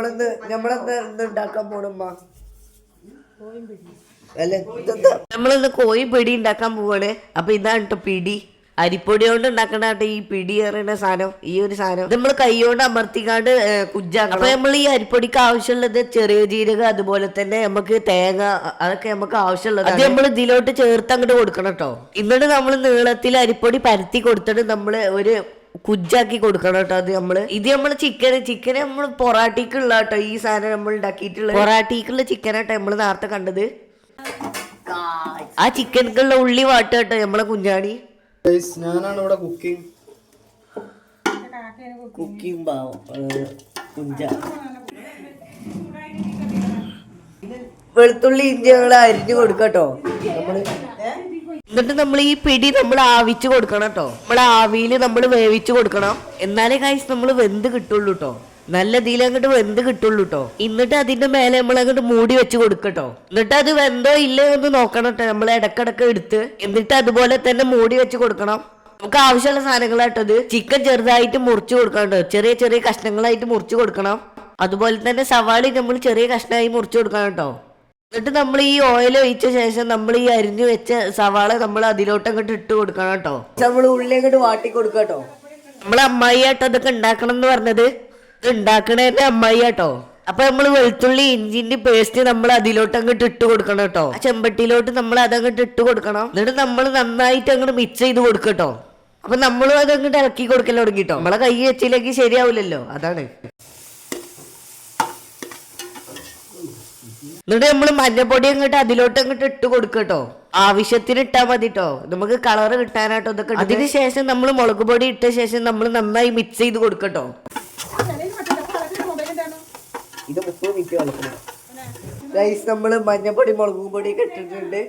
ഉണ്ടാക്കാൻ പോണമ്മ അല്ല നമ്മളിന്ന് കോഴി പിടി ഉണ്ടാക്കാൻ പോവാണ്. അപ്പൊ ഇതാണ് കേട്ടോ പിടി. അരിപ്പൊടി കൊണ്ട് ഉണ്ടാക്കണ ഈ പിടി പറയുന്ന സാധനം. ഈ ഒരു സാധനം നമ്മൾ കൈ കൊണ്ട് അമർത്തിക്കാണ്ട് കുജ്ജാക്കണം. അപ്പൊ നമ്മൾ ഈ അരിപ്പൊടിക്ക് ആവശ്യമുള്ളത് ചെറിയ ജീരകം, അതുപോലെ തന്നെ നമുക്ക് തേങ്ങ, അതൊക്കെ നമുക്ക് ആവശ്യമുള്ളത് അത് നമ്മൾ ഇതിലോട്ട് ചേർത്ത് അങ്ങോട്ട് കൊടുക്കണം കേട്ടോ. എന്നിട്ട് നമ്മൾ നീളത്തിൽ അരിപ്പൊടി പരത്തി കൊടുത്തിട്ട് നമ്മള് ഒരു കുജ്ജാക്കി കൊടുക്കണം കേട്ടോ. അത് നമ്മള് ചിക്കന് നമ്മൾ പൊറാട്ടിക്കുള്ള കേട്ടോ ഈ സാധനം നമ്മൾ ഉണ്ടാക്കിയിട്ടുള്ള പൊറാട്ടിക്കുള്ള ചിക്കനാട്ടോ നമ്മൾ നേരത്തെ കണ്ടത്. ആ ചിക്കൻക്കുള്ള ഉള്ളി വാട്ട് കേട്ടോ നമ്മളെ കുഞ്ഞാണി. ഞാനാണ് ഇവിടെ കുക്കിംഗ് പാവം കുഞ്ച. വെളുത്തുള്ളി ഇഞ്ചി ഞങ്ങൾ അരിഞ്ഞു കൊടുക്കട്ടോ നമ്മള്. എന്നിട്ട് നമ്മൾ ഈ പിടി നമ്മൾ ആവിച്ച് കൊടുക്കണം കേട്ടോ. നമ്മൾ ആവിയിൽ നമ്മൾ വേവിച്ച് കൊടുക്കണം. എന്നാലേ കായ്സ് നമ്മൾ വെന്ത് കിട്ടുള്ളൂ കേട്ടോ. നല്ല ഇതിൽ അങ്ങോട്ട് വെന്ത് കിട്ടുള്ളൂ കേട്ടോ. എന്നിട്ട് അതിന്റെ മേലെ നമ്മൾ അങ്ങോട്ട് മൂടി വെച്ച് കൊടുക്കട്ടോ. എന്നിട്ട് അത് വെന്തോ ഇല്ലോ എന്ന് നോക്കണം കേട്ടോ. നമ്മൾ ഇടക്കിടക്ക് എടുത്ത് എന്നിട്ട് അതുപോലെ തന്നെ മൂടി വെച്ച് കൊടുക്കണം. നമുക്ക് ആവശ്യമുള്ള സാധനങ്ങളായിട്ടത് ചിക്കൻ ചെറുതായിട്ട് മുറിച്ച് കൊടുക്കണം കേട്ടോ. ചെറിയ ചെറിയ കഷ്ണങ്ങളായിട്ട് മുറിച്ച് കൊടുക്കണം. അതുപോലെ തന്നെ സവാളി നമ്മൾ ചെറിയ കഷ്ണമായി മുറിച്ച് കൊടുക്കണം കേട്ടോ. എന്നിട്ട് നമ്മൾ ഈ ഓയിൽ ഒഴിച്ച ശേഷം നമ്മൾ ഈ അരിഞ്ഞു വെച്ച സവാള നമ്മൾ അതിലോട്ട് അങ്ങോട്ട് ഇട്ട് കൊടുക്കണം കേട്ടോ. നമ്മൾ ഉള്ളി അങ്ങോട്ട് വാട്ടി കൊടുക്കുക കേട്ടോ. നമ്മളെ അമ്മായി ആട്ടോ അതൊക്കെ ഉണ്ടാക്കണം എന്ന് പറഞ്ഞത്. ഇത് ഉണ്ടാക്കണേന്റെ അമ്മായി ആട്ടോ. അപ്പൊ നമ്മൾ വെളുത്തുള്ളി ഇഞ്ചിന്റെ പേസ്റ്റ് നമ്മൾ അതിലോട്ട് അങ്ങോട്ട് ഇട്ട് കൊടുക്കണം കേട്ടോ. ആ ചെമ്പട്ടിയിലോട്ട് നമ്മൾ അതങ്ങോട്ട് ഇട്ട് കൊടുക്കണം. എന്നിട്ട് നമ്മൾ നന്നായിട്ട് അങ്ങോട്ട് മിക്സ് ചെയ്ത് കൊടുക്കട്ടോ. അപ്പൊ നമ്മളും അതങ്ങോട്ട് ഇറക്കി കൊടുക്കൽ തുടങ്ങിട്ടോ. നമ്മളെ കൈ വെച്ചില്ലെങ്കിൽ ശരിയാവില്ലല്ലോ, അതാണ്. എന്നിട്ട് നമ്മൾ മഞ്ഞപ്പൊടി അങ്ങോട്ട് അതിലോട്ട് അങ്ങോട്ട് ഇട്ട് കൊടുക്കട്ടോ. ആവശ്യത്തിന് ഇട്ടാൽ മതി കേട്ടോ, നമുക്ക് കളർ കിട്ടാനായിട്ടോ ഇതൊക്കെ. അതിനുശേഷം നമ്മൾ മുളക് പൊടി ഇട്ട ശേഷം നമ്മൾ നന്നായി മിക്സ് ചെയ്ത് കൊടുക്കട്ടോ. ഇത് 30 മിനിറ്റ് കളിക്കണം. നമ്മൾ മഞ്ഞപ്പൊടി മുളക് പൊടി ഒക്കെ ഇട്ടിട്ടുണ്ട്.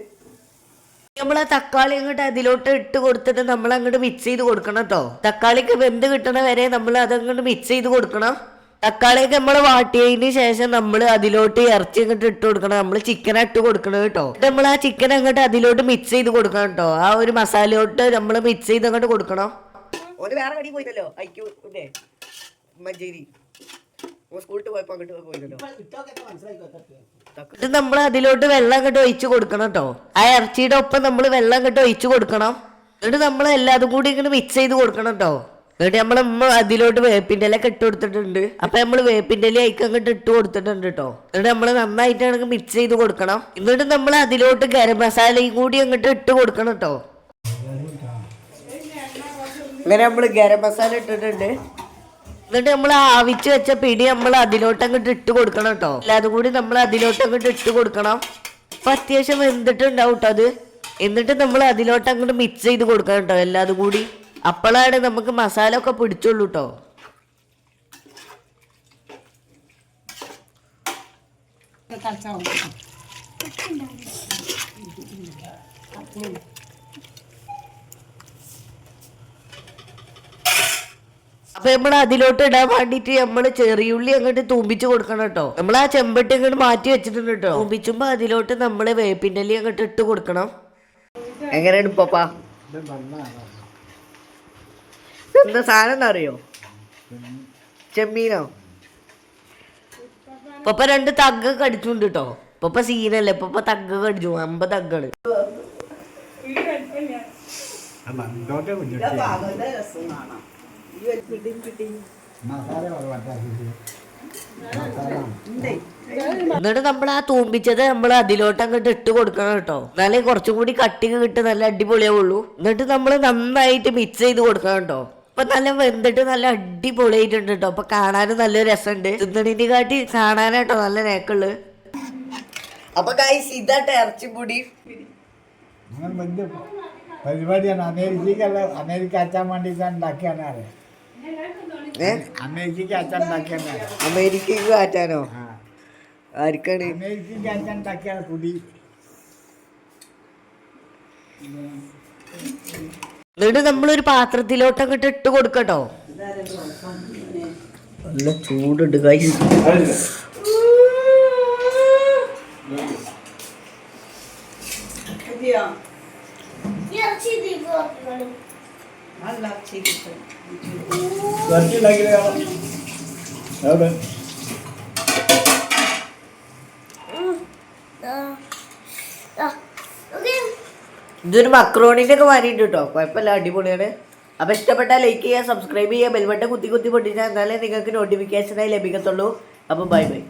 നമ്മളെ തക്കാളി അങ്ങോട്ട് അതിലോട്ട് ഇട്ട് കൊടുത്തിട്ട് നമ്മൾ അങ്ങോട്ട് മിക്സ് ചെയ്ത് കൊടുക്കണം കേട്ടോ. തക്കാളിക്ക് വെന്ത് കിട്ടണ വരെ നമ്മൾ അതങ്ങോട്ട് മിക്സ് ചെയ്ത് കൊടുക്കണം. തക്കാളിയൊക്കെ നമ്മൾ വാട്ടിയതിന് ശേഷം നമ്മൾ അതിലോട്ട് ഇറച്ചി അങ്ങോട്ട് ഇട്ട് കൊടുക്കണം. നമ്മൾ ചിക്കൻ ഇട്ട് കൊടുക്കണം കേട്ടോ. നമ്മൾ ആ ചിക്കൻ അങ്ങോട്ട് അതിലോട്ട് മിക്സ് ചെയ്ത് കൊടുക്കണം കേട്ടോ. ആ ഒരു മസാലയോട്ട് നമ്മൾ മിക്സ് ചെയ്ത് അങ്ങോട്ട് കൊടുക്കണം. ഒരു വേറെ കടി പോയില്ലല്ലോ ഐക്യൂന്റെ മഞ്ചേരി സ്കൂളിൽ പോയപ്പോ അങ്ങോട്ട് പോയില്ലല്ലോ. ഇത് നമ്മൾ അതിലോട്ട് വെള്ളം അങ്ങോട്ട് ഒഴിച്ചു കൊടുക്കണം കേട്ടോ. ആ ഇറച്ചിയുടെ ഒപ്പം നമ്മൾ വെള്ളം അങ്ങോട്ട് ഒഴിച്ചു കൊടുക്കണം. എന്നിട്ട് നമ്മൾ എല്ലാതും കൂടി ഇങ്ങനെ മിക്സ് ചെയ്ത് കൊടുക്കണം കേട്ടോ. എന്നിട്ട് നമ്മൾ അതിലോട്ട് വേപ്പിന്റെ ഇല ഇട്ട് കൊടുത്തിട്ടുണ്ട്. അപ്പൊ നമ്മൾ വേപ്പിന്റെ ഇല അയക്ക് അങ്ങോട്ട് ഇട്ട് കൊടുത്തിട്ടുണ്ട് കേട്ടോ. എന്നിട്ട് നമ്മൾ നന്നായിട്ട് മിക്സ് ചെയ്ത് കൊടുക്കണം. എന്നിട്ട് നമ്മൾ അതിലോട്ട് ഗരം മസാലയും കൂടി അങ്ങോട്ട് ഇട്ട് കൊടുക്കണം കേട്ടോ. അങ്ങനെ നമ്മൾ ഗരം മസാല ഇട്ടിട്ടുണ്ട്. എന്നിട്ട് നമ്മൾ ആവിച്ച് വെച്ച പിടി നമ്മൾ അതിലോട്ട് അങ്ങോട്ട് ഇട്ട് കൊടുക്കണം കേട്ടോ. എല്ലാതും കൂടി നമ്മൾ അതിലോട്ട് അങ്ങോട്ട് ഇട്ട് കൊടുക്കണം. അപ്പൊ അത്യാവശ്യം വെന്തിട്ടുണ്ടാവും കേട്ടോ അത്. എന്നിട്ട് നമ്മൾ അതിലോട്ട് അങ്ങോട്ട് മിക്സ് ചെയ്ത് കൊടുക്കണം കേട്ടോ എല്ലാതും കൂടി. അപ്പോഴാണ് നമുക്ക് മസാല ഒക്കെ പിടിച്ചുള്ളൂ കേട്ടോ. അപ്പൊ നമ്മൾ അതിലോട്ട് ഇടാൻ വേണ്ടിട്ട് നമ്മൾ ചെറിയുള്ളി അങ്ങോട്ട് തൂമ്പിച്ച് കൊടുക്കണം കേട്ടോ. നമ്മൾ ആ ചെമ്പട്ടി അങ്ങോട്ട് മാറ്റി വെച്ചിട്ടുണ്ട് കേട്ടോ. തൂമ്പിച്ചുമ്പോ അതിലോട്ട് നമ്മള് വേപ്പിന്റെ ഇല അങ്ങോട്ട് ഇട്ട് കൊടുക്കണം. എങ്ങനെയാണ് പപ്പാ? എന്താ സാധനം എന്താ അറിയോ? ചെമ്മീനോ? പപ്പ 2 തഗ്ഗ് കടിച്ചുണ്ട് കേട്ടോ. പപ്പ സീനല്ലേ, പപ്പ തഗ്ഗ് കടിച്ചു. 50 തഗ്ഗാണ്. എന്നിട്ട് നമ്മൾ ആ തൂമ്പിച്ചത് നമ്മൾ അതിലോട്ട് അങ്ങോട്ട് ഇട്ട് കൊടുക്കണം കേട്ടോ. എന്നാലേ കുറച്ചും കൂടി കട്ടിക്ക് കിട്ടി നല്ല അടിപൊളിയാവുള്ളൂ. എന്നിട്ട് നമ്മൾ നന്നായിട്ട് മിക്സ് ചെയ്ത് കൊടുക്കണം കേട്ടോ. അപ്പൊ നല്ല വെന്തിട്ട് നല്ല അടിപൊളിയായിട്ടുണ്ട് കേട്ടോ. അപ്പൊ കാണാനും നല്ല രസമുണ്ട്. തിന്നണിന്റെ കാട്ടി കാണാനായിട്ടോ നല്ല നേക്കുള്ളു. അപ്പൊ ഗൈസ് ഇതാട്ടെ ഇറച്ചിപ്പൊടി പരിപാടിയാണ്. അമേരിക്ക അച്ഛൻ വേണ്ടിട്ട് ഉണ്ടാക്കിയാണ്. അമേരിക്കക്ക് അച്ഛൻ ഉണ്ടാക്കിയാണ്. അമേരിക്കക്ക് കാറ്റാനോ? ആർക്കാണ്? അമേരിക്കക്ക് അച്ഛൻ ഉണ്ടാക്കിയാണ് പൊടി. എന്നിട്ട് നമ്മളൊരു പാത്രത്തിലോട്ട് അങ്ങോട്ട് ഇട്ട് കൊടുക്കട്ടോ. നല്ല ചൂടുണ്ട് ഗൈസ്. ഇതൊരു മക്രോണിന്റെ ഒക്കെ മാറിയിട്ട് കേട്ടോ, കുഴപ്പമില്ല, അടിപൊളിയാണ്. അപ്പൊ ഇഷ്ടപ്പെട്ടാൽ ലൈക്ക് ചെയ്യുക, സബ്സ്ക്രൈബ് ചെയ്യുക, ബെൽബട്ടൺ കുത്തി കുത്തി പൊട്ടിച്ചാൽ എന്നാലേ നിങ്ങൾക്ക് നോട്ടിഫിക്കേഷനായി ലഭിക്കത്തുള്ളൂ. അപ്പൊ ബൈ ബൈ.